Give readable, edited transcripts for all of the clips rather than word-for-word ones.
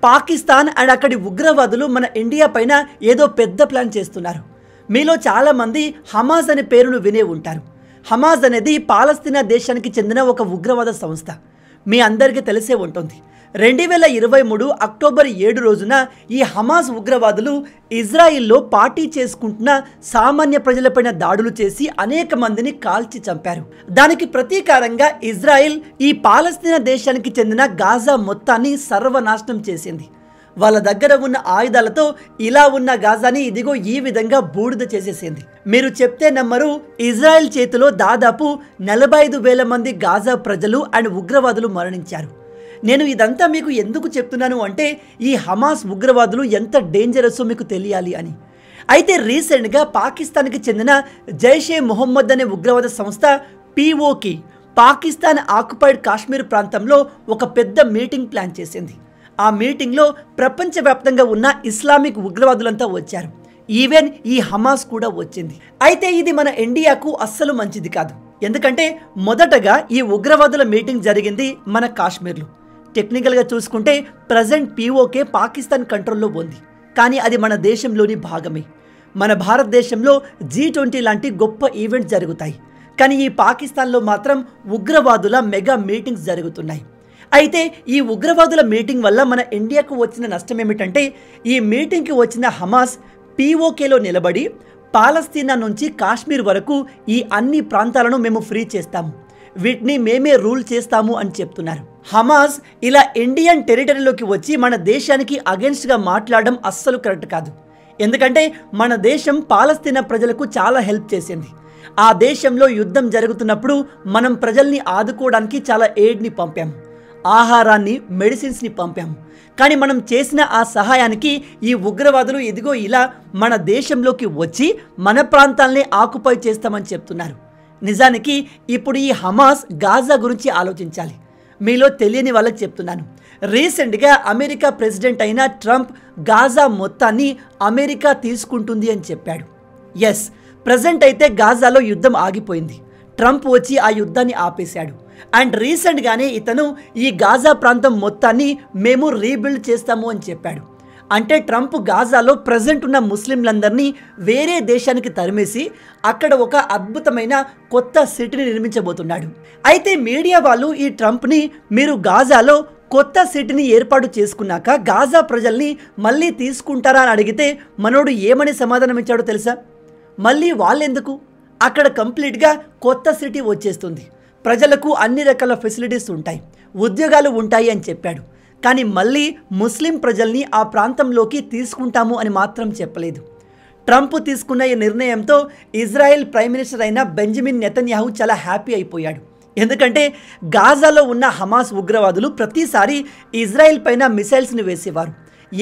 Pakistan and అక్కడి ఉగ్రవాదులు మన ఇండియా పైన ఏదో పెద్ద ప్లాన్ చేస్తున్నారు. మీలో చాలామంది హమాస్ అనే పేరును వినే ఉంటారు. హమాస్ అనేది పాలస్తీనా దేశానికి చెందిన ఒక ఉగ్రవాద సంస్థ. మీ అందరికీ తెలిసే ఉంటుంది. 2023 అక్టోబర్ 7 రోజున ఈ హమాస్ ఉగ్రవాదులు ఇజ్రాయిల్లో పార్టీ చేసుకుంటున్న సామాన్య ప్రజలపైన దాడులు చేసి అనేక మందిని కాల్చి చంపారు. దానికి ప్రతీకారంగా ఇజ్రాయిల్ ఈ పాలస్తీనా దేశానికి చెందిన గాజా మొత్తాన్ని సర్వనాశనం చేసింది. వాళ్ళ దగ్గర ఉన్న ఆయుధాలతో ఇలా ఉన్న గాజాని ఇదిగో ఈ విధంగా బూడిద చేసేసింది. మీరు చెప్తే నమ్మరు, ఇజ్రాయెల్ చేతిలో దాదాపు 45,000 మంది గాజా ప్రజలు అండ్ ఉగ్రవాదులు మరణించారు. నేను ఇదంతా మీకు ఎందుకు చెప్తున్నాను అంటే ఈ హమాస్ ఉగ్రవాదులు ఎంత డేంజరస్సో మీకు తెలియాలి అని. అయితే రీసెంట్గా పాకిస్తాన్కి చెందిన జైషే మొహమ్మద్ అనే ఉగ్రవాద సంస్థ POK పాకిస్తాన్ ఆక్యుపైడ్ కాశ్మీర్ ప్రాంతంలో ఒక పెద్ద మీటింగ్ ప్లాన్ చేసింది. ఆ మీటింగ్లో ప్రపంచవ్యాప్తంగా ఉన్న ఇస్లామిక్ ఉగ్రవాదులంతా వచ్చారు. ఈవెన్ ఈ హమాస్ కూడా వచ్చింది. అయితే ఇది మన ఇండియాకు అస్సలు మంచిది కాదు. ఎందుకంటే మొదటగా ఈ ఉగ్రవాదుల మీటింగ్ జరిగింది మన కాశ్మీర్లో. టెక్నికల్గా చూసుకుంటే ప్రజెంట్ POK పాకిస్తాన్ కంట్రోల్లో ఉంది. కానీ అది మన దేశంలోని భాగమే. మన భారతదేశంలో G20 లాంటి గొప్ప ఈవెంట్స్ జరుగుతాయి. కానీ ఈ పాకిస్తాన్లో మాత్రం ఉగ్రవాదుల మెగా మీటింగ్స్ జరుగుతున్నాయి. అయితే ఈ ఉగ్రవాదుల మీటింగ్ వల్ల మన ఇండియాకు వచ్చిన నష్టం ఏమిటంటే ఈ మీటింగ్కి వచ్చిన హమాస్ POKలో నిలబడి పాలస్తీనా నుంచి కాశ్మీర్ వరకు ఈ అన్ని ప్రాంతాలను మేము ఫ్రీ చేస్తాము, వీటిని మేమే రూల్ చేస్తాము అని చెప్తున్నారు. హమాస్ ఇలా ఇండియన్ టెరిటరీలోకి వచ్చి మన దేశానికి అగెన్స్ట్గా మాట్లాడడం అస్సలు కరెక్ట్ కాదు. ఎందుకంటే మన దేశం పాలస్తీనా ప్రజలకు చాలా హెల్ప్ చేసింది. ఆ దేశంలో యుద్ధం జరుగుతున్నప్పుడు మనం ప్రజల్ని ఆదుకోవడానికి చాలా ఎయిడ్ని పంపాము, ఆహారాన్ని, మెడిసిన్స్ని పంపాము. కానీ మనం చేసిన ఆ సహాయానికి ఈ ఉగ్రవాదులు ఇదిగో ఇలా మన దేశంలోకి వచ్చి మన ప్రాంతాలనే ఆక్యుపై చేస్తామని చెప్తున్నారు. నిజానికి ఇప్పుడు ఈ హమాస్ గాజా గురించి ఆలోచించాలి. మీలో తెలియని వాళ్ళకి చెప్తున్నాను. రీసెంట్గా అమెరికా ప్రెసిడెంట్ అయిన ట్రంప్ గాజా మొత్తాన్ని అమెరికా తీసుకుంటుంది అని చెప్పాడు. ఎస్, ప్రజెంట్ అయితే గాజాలో యుద్ధం ఆగిపోయింది. ట్రంప్ వచ్చి ఆ యుద్ధాన్ని ఆపేశాడు. అండ్ రీసెంట్గానే ఇతను ఈ గాజా ప్రాంతం మొత్తాన్ని మేము రీబిల్డ్ చేస్తాము అని చెప్పాడు. అంటే ట్రంప్ గాజాలో ప్రజెంట్ ఉన్న ముస్లింలందరినీ వేరే దేశానికి తరిమేసి అక్కడ ఒక అద్భుతమైన కొత్త సిటీని నిర్మించబోతున్నాడు. అయితే మీడియా వాళ్ళు ఈ ట్రంప్ని మీరు గాజాలో కొత్త సిటీని ఏర్పాటు చేసుకున్నాక గాజా ప్రజల్ని మళ్ళీ తీసుకుంటారా అని అడిగితే మనోడు ఏమని సమాధానం ఇచ్చాడో తెలుసా? మళ్ళీ వాళ్ళెందుకు, అక్కడ కంప్లీట్గా కొత్త సిటీ వచ్చేస్తుంది, ప్రజలకు అన్ని రకాల ఫెసిలిటీస్ ఉంటాయి, ఉద్యోగాలు ఉంటాయి అని చెప్పాడు. కానీ మళ్ళీ ముస్లిం ప్రజల్ని ఆ ప్రాంతంలోకి తీసుకుంటాము అని మాత్రం చెప్పలేదు. ట్రంప్ తీసుకున్న ఈ నిర్ణయంతో ఇజ్రాయెల్ ప్రైమ్ మినిస్టర్ అయిన బెంజమిన్ నెతన్యాహు చాలా హ్యాపీ అయిపోయాడు. ఎందుకంటే గాజాలో ఉన్న హమాస్ ఉగ్రవాదులు ప్రతిసారి ఇజ్రాయెల్ పైన మిసైల్స్ని వేసేవారు,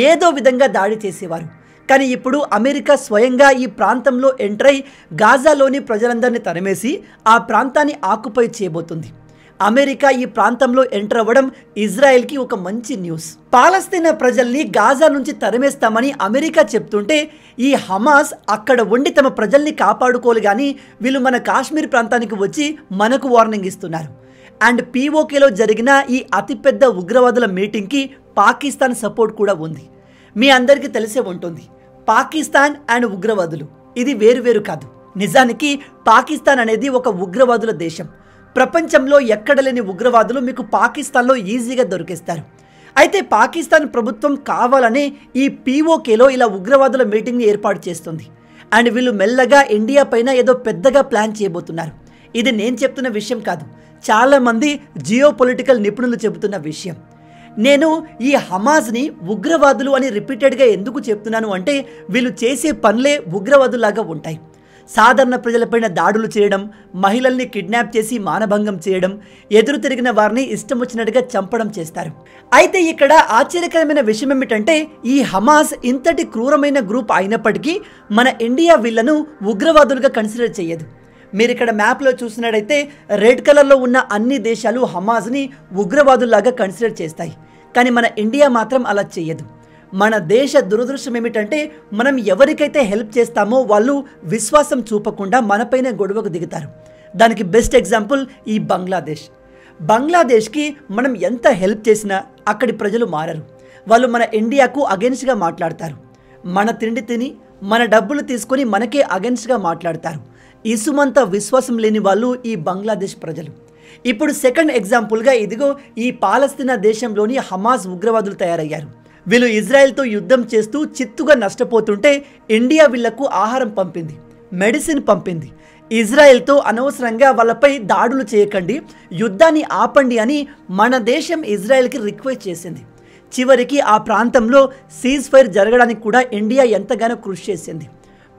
ఏదో విధంగా దాడి చేసేవారు. కానీ ఇప్పుడు అమెరికా స్వయంగా ఈ ప్రాంతంలో ఎంటర్ అయి గాజాలోని ప్రజలందరినీ తరిమేసి ఆ ప్రాంతాన్ని ఆక్యుపై చేయబోతుంది. అమెరికా ఈ ప్రాంతంలో ఎంటర్ అవ్వడం ఇజ్రాయెల్కి ఒక మంచి న్యూస్. పాలస్తీనా ప్రజల్ని గాజా నుంచి తరిమేస్తామని అమెరికా చెప్తుంటే ఈ హమాస్ అక్కడ ఉండి తమ ప్రజల్ని కాపాడుకోవాలి, కానీ వీళ్ళు మన కాశ్మీర్ ప్రాంతానికి వచ్చి మనకు వార్నింగ్ ఇస్తున్నారు. అండ్ POKలో జరిగిన ఈ అతిపెద్ద ఉగ్రవాదుల మీటింగ్కి పాకిస్తాన్ సపోర్ట్ కూడా ఉంది. మీ అందరికీ తెలిసే ఉంటుంది, పాకిస్తాన్ అండ్ ఉగ్రవాదులు ఇది వేరువేరు కాదు. నిజానికి పాకిస్తాన్ అనేది ఒక ఉగ్రవాదుల దేశం. ప్రపంచంలో ఎక్కడ లేని ఉగ్రవాదులు మీకు పాకిస్తాన్లో ఈజీగా దొరికేస్తారు. అయితే పాకిస్తాన్ ప్రభుత్వం కావాలనే ఈ POKలో ఇలా ఉగ్రవాదుల మీటింగ్ని ఏర్పాటు చేస్తుంది. అండ్ వీళ్ళు మెల్లగా ఇండియా పైన ఏదో పెద్దగా ప్లాన్ చేయబోతున్నారు. ఇది నేను చెప్తున్న విషయం కాదు, చాలామంది జియో పొలిటికల్ నిపుణులు చెబుతున్న విషయం. నేను ఈ హమాస్ని ఉగ్రవాదులు అని రిపీటెడ్గా ఎందుకు చెప్తున్నాను అంటే వీళ్ళు చేసే పనులే ఉగ్రవాదులాగా ఉంటాయి. సాధారణ ప్రజలపైన దాడులు చేయడం, మహిళల్ని కిడ్నాప్ చేసి మానభంగం చేయడం, ఎదురు తిరిగిన వారిని ఇష్టం వచ్చినట్టుగా చంపడం చేస్తారు. అయితే ఇక్కడ ఆశ్చర్యకరమైన విషయం ఏమిటంటే ఈ హమాస్ ఇంతటి క్రూరమైన గ్రూప్ అయినప్పటికీ మన ఇండియా వీళ్ళను ఉగ్రవాదులుగా కన్సిడర్ చేయదు. మీరు ఇక్కడ మ్యాప్లో చూసినట్టయితే రెడ్ కలర్లో ఉన్న అన్ని దేశాలు హమాస్ని ఉగ్రవాదుల్లాగా కన్సిడర్ చేస్తాయి. కానీ మన ఇండియా మాత్రం అలా చేయదు. మన దేశ దురదృష్టం ఏమిటంటే మనం ఎవరికైతే హెల్ప్ చేస్తామో వాళ్ళు విశ్వాసం చూపకుండా మనపైన గొడవకు దిగుతారు. దానికి బెస్ట్ ఎగ్జాంపుల్ ఈ బంగ్లాదేశ్. బంగ్లాదేశ్కి మనం ఎంత హెల్ప్ చేసినా అక్కడి ప్రజలు మారరు. వాళ్ళు మన ఇండియాకు అగెన్స్ట్గా మాట్లాడతారు. మన తిండి తిని మన డబ్బులు తీసుకొని మనకే అగెన్స్ట్గా మాట్లాడతారు. ఇసుమంత విశ్వాసం లేని వాళ్ళు ఈ బంగ్లాదేశ్ ప్రజలు. ఇప్పుడు సెకండ్ ఎగ్జాంపుల్గా ఇదిగో ఈ పాలస్తీనా దేశంలోని హమాస్ ఉగ్రవాదులు తయారయ్యారు. వీళ్ళు ఇజ్రాయెల్తో యుద్ధం చేస్తూ చిత్తుగా నష్టపోతుంటే ఇండియా వీళ్లకు ఆహారం పంపింది, మెడిసిన్ పంపింది. ఇజ్రాయెల్తో అనవసరంగా వాళ్ళపై దాడులు చేయకండి, యుద్ధాన్ని ఆపండి అని మన దేశం ఇజ్రాయెల్కి రిక్వెస్ట్ చేసింది. చివరికి ఆ ప్రాంతంలో సీజ్ ఫైర్ జరగడానికి కూడా ఇండియా ఎంతగానో కృషి చేసింది.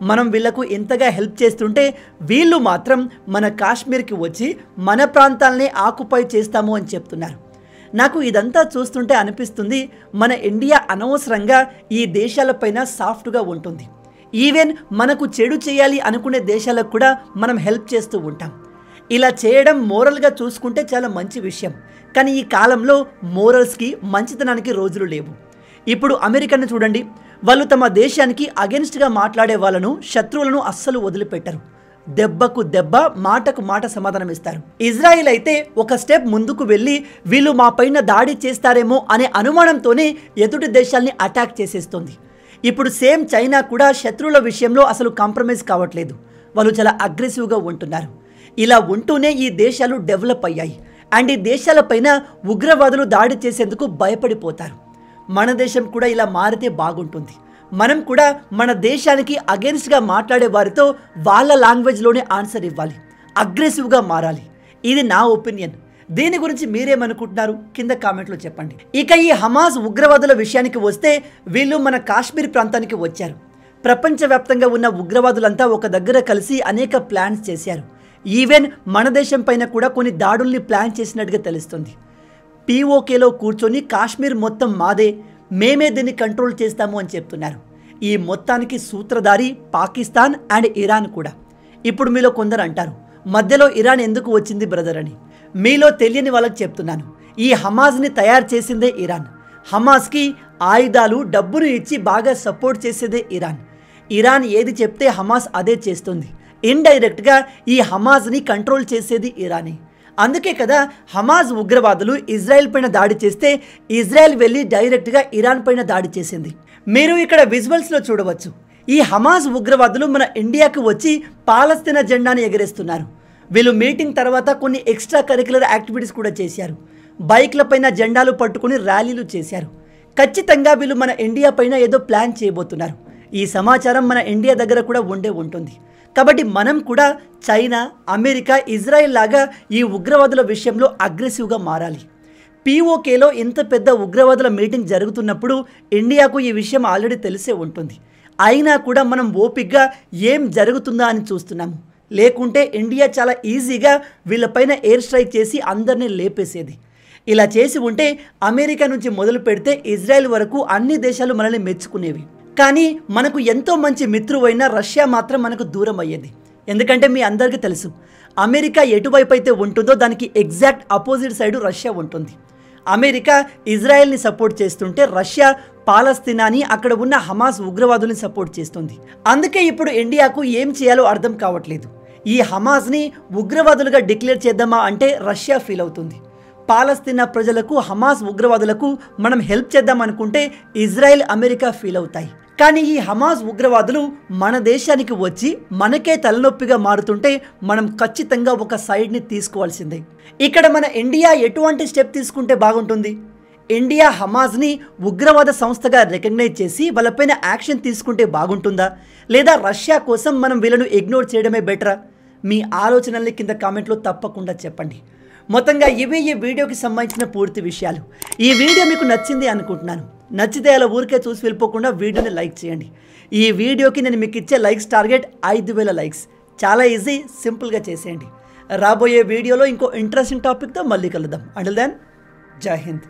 మనం వీళ్లకు ఎంతగా హెల్ప్ చేస్తుంటే వీళ్ళు మాత్రం మన కాశ్మీర్కి వచ్చి మన ప్రాంతాలనే ఆక్యుపై చేస్తాము అని చెప్తున్నారు. నాకు ఇదంతా చూస్తుంటే అనిపిస్తుంది మన ఇండియా అనవసరంగా ఈ దేశాలపైన సాఫ్ట్గా ఉంటుంది. ఈవెన్ మనకు చెడు చేయాలి అనుకునే దేశాలకు కూడా మనం హెల్ప్ చేస్తూ ఉంటాం. ఇలా చేయడం మోరల్గా చూసుకుంటే చాలా మంచి విషయం. కానీ ఈ కాలంలో మోరల్స్కి మంచితనానికి రోజులు లేవు. ఇప్పుడు అమెరికాను చూడండి, వాళ్ళు తమ దేశానికి అగెన్స్ట్గా మాట్లాడే వాళ్ళను, శత్రువులను అస్సలు వదిలిపెట్టరు. దెబ్బకు దెబ్బ, మాటకు మాట సమాధానం ఇస్తారు. ఇజ్రాయిల్ అయితే ఒక స్టెప్ ముందుకు వెళ్ళి వీళ్ళు మా పైన దాడి చేస్తారేమో అనే అనుమానంతోనే ఎదుటి దేశాల్ని అటాక్ చేసేస్తుంది. ఇప్పుడు సేమ్ చైనా కూడా శత్రువుల విషయంలో అసలు కాంప్రమైజ్ కావట్లేదు. వాళ్ళు చాలా అగ్రెసివ్గా ఉంటున్నారు. ఇలా ఉంటూనే ఈ దేశాలు డెవలప్ అయ్యాయి. అండ్ ఈ దేశాలపైన ఉగ్రవాదులు దాడి చేసేందుకు భయపడిపోతారు. మన దేశం కూడా ఇలా మారితే బాగుంటుంది. మనం కూడా మన దేశానికి అగెన్స్ట్గా మాట్లాడే వారితో వాళ్ళ లాంగ్వేజ్లోనే ఆన్సర్ ఇవ్వాలి, అగ్రెసివ్గా మారాలి. ఇది నా ఒపీనియన్. దీని గురించి మీరేమనుకుంటున్నారు కింద కామెంట్లో చెప్పండి. ఇక ఈ హమాస్ ఉగ్రవాదుల విషయానికి వస్తే వీళ్ళు మన కాశ్మీర్ ప్రాంతానికి వచ్చారు. ప్రపంచవ్యాప్తంగా ఉన్న ఉగ్రవాదులంతా ఒక దగ్గర కలిసి అనేక ప్లాన్స్ చేశారు. ఈవెన్ మన దేశం పైన కూడా కొన్ని దాడుల్ని ప్లాన్ చేసినట్టుగా తెలుస్తుంది. పీఓకేలో కూర్చొని కాశ్మీర్ మొత్తం మాదే, మేమే దీన్ని కంట్రోల్ చేస్తాము అని చెప్తున్నారు. ఈ మొత్తానికి సూత్రధారి పాకిస్తాన్ అండ్ ఇరాన్ కూడా. ఇప్పుడు మీలో కొందరు అంటారు, మధ్యలో ఇరాన్ ఎందుకు వచ్చింది బ్రదర్ అని. మీలో తెలియని వాళ్ళకి చెప్తున్నాను, ఈ హమాస్ని తయారు చేసిందే ఇరాన్. హమాస్కి ఆయుధాలు, డబ్బును ఇచ్చి బాగా సపోర్ట్ చేసేదే ఇరాన్. ఇరాన్ ఏది చెప్తే హమాస్ అదే చేస్తుంది. ఇండైరెక్ట్గా ఈ హమాస్ని కంట్రోల్ చేసేది ఇరానే. అందుకే కదా హమాస్ ఉగ్రవాదులు ఇజ్రాయెల్ పైన దాడి చేస్తే ఇజ్రాయెల్ వెళ్ళి డైరెక్ట్గా ఇరాన్ పైన దాడి చేసింది. మీరు ఇక్కడ విజువల్స్లో చూడవచ్చు. ఈ హమాస్ ఉగ్రవాదులు మన ఇండియాకు వచ్చి పాలస్తీనా జెండాని ఎగరేస్తున్నారు. వీళ్ళు మీటింగ్ తర్వాత కొన్ని ఎక్స్ట్రా కరిక్యులర్ యాక్టివిటీస్ కూడా చేశారు. బైక్ల పైన జెండాలు పట్టుకుని ర్యాలీలు చేశారు. ఖచ్చితంగా వీళ్ళు మన ఇండియా పైన ఏదో ప్లాన్ చేయబోతున్నారు. ఈ సమాచారం మన ఇండియా దగ్గర కూడా ఉంటుంది. కాబట్టి మనం కూడా చైనా, అమెరికా, ఇజ్రాయెల్ లాగా ఈ ఉగ్రవాదుల విషయంలో అగ్రెసివ్గా మారాలి. పీఓకేలో ఇంత పెద్ద ఉగ్రవాదుల మీటింగ్ జరుగుతున్నప్పుడు ఇండియాకు ఈ విషయం ఆల్రెడీ తెలిసే ఉంటుంది. అయినా కూడా మనం ఓపికగా ఏం జరుగుతుందా అని చూస్తున్నాము. లేకుంటే ఇండియా చాలా ఈజీగా వీళ్ళపైన ఎయిర్ స్ట్రైక్ చేసి అందరినీ లేపేసేది. ఇలా చేసి ఉంటే అమెరికా నుంచి మొదలు పెడితే ఇజ్రాయెల్ వరకు అన్ని దేశాలు మనల్ని మెచ్చుకునేవి. కానీ మనకు ఎంతో మంచి మిత్రువైన రష్యా మాత్రం మనకు దూరం అయ్యేది. ఎందుకంటే మీ అందరికీ తెలుసు, అమెరికా ఎటువైపు అయితే ఉంటుందో దానికి ఎగ్జాక్ట్ అపోజిట్ సైడ్ రష్యా ఉంటుంది. అమెరికా ఇజ్రాయెల్ని సపోర్ట్ చేస్తుంటే రష్యా పాలస్తీనాని, అక్కడ ఉన్న హమాస్ ఉగ్రవాదుల్ని సపోర్ట్ చేస్తుంది. అందుకే ఇప్పుడు ఇండియాకు ఏం చేయాలో అర్థం కావట్లేదు. ఈ హమాస్ని ఉగ్రవాదులుగా డిక్లేర్ చేద్దామా అంటే రష్యా ఫీల్ అవుతుంది. పాలస్తీనా ప్రజలకు, హమాస్ ఉగ్రవాదులకు మనం హెల్ప్ చేద్దాం అనుకుంటే ఇజ్రాయెల్, అమెరికా ఫీల్ అవుతాయి. కానీ ఈ హమాస్ ఉగ్రవాదులు మన దేశానికి వచ్చి మనకే తలనొప్పిగా మారుతుంటే మనం ఖచ్చితంగా ఒక సైడ్ని తీసుకోవాల్సిందే. ఇక్కడ మన ఇండియా ఎటువంటి స్టెప్ తీసుకుంటే బాగుంటుంది? ఇండియా హమాస్ని ఉగ్రవాద సంస్థగా రికగ్నైజ్ చేసి వాళ్ళపైన యాక్షన్ తీసుకుంటే బాగుంటుందా, లేదా రష్యా కోసం మనం వీళ్ళను ఇగ్నోర్ చేయడమే బెటరా? మీ ఆలోచనల్ని కింద కామెంట్లో తప్పకుండా చెప్పండి. మొత్తంగా ఇవే ఈ వీడియోకి సంబంధించిన పూర్తి విషయాలు. ఈ వీడియో మీకు నచ్చింది అనుకుంటున్నాను. నచ్చితే అలా ఊరికే చూసి వెళ్ళిపోకుండా వీడియోని లైక్ చేయండి. ఈ వీడియోకి నేను మీకు ఇచ్చే లైక్స్ టార్గెట్ 5000 లైక్స్. చాలా ఈజీ, సింపుల్గా చేసేయండి. రాబోయే వీడియోలో ఇంకో ఇంట్రెస్టింగ్ టాపిక్తో మళ్ళీ కలుద్దాం. అంటిల్ దెన్, జై హింద్.